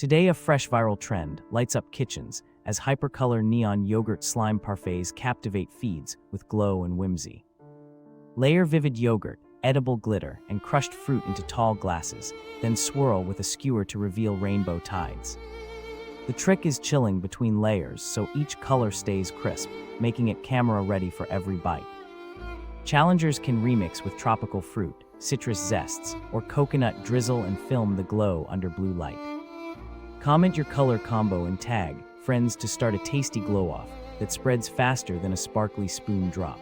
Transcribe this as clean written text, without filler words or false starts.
Today, a fresh viral trend lights up kitchens as Hypercolor neon yogurt slime parfaits captivate feeds with glow and whimsy. Layer vivid yogurt, edible glitter, and crushed fruit into tall glasses, then swirl with a skewer to reveal rainbow tides. The trick is chilling between layers so each color stays crisp, making it camera-ready for every bite. Challengers can remix with tropical fruit, citrus zests, or coconut drizzle and film the glow under blue light. Comment your color combo and tag friends to start a tasty glow-off that spreads faster than a sparkly spoon drop.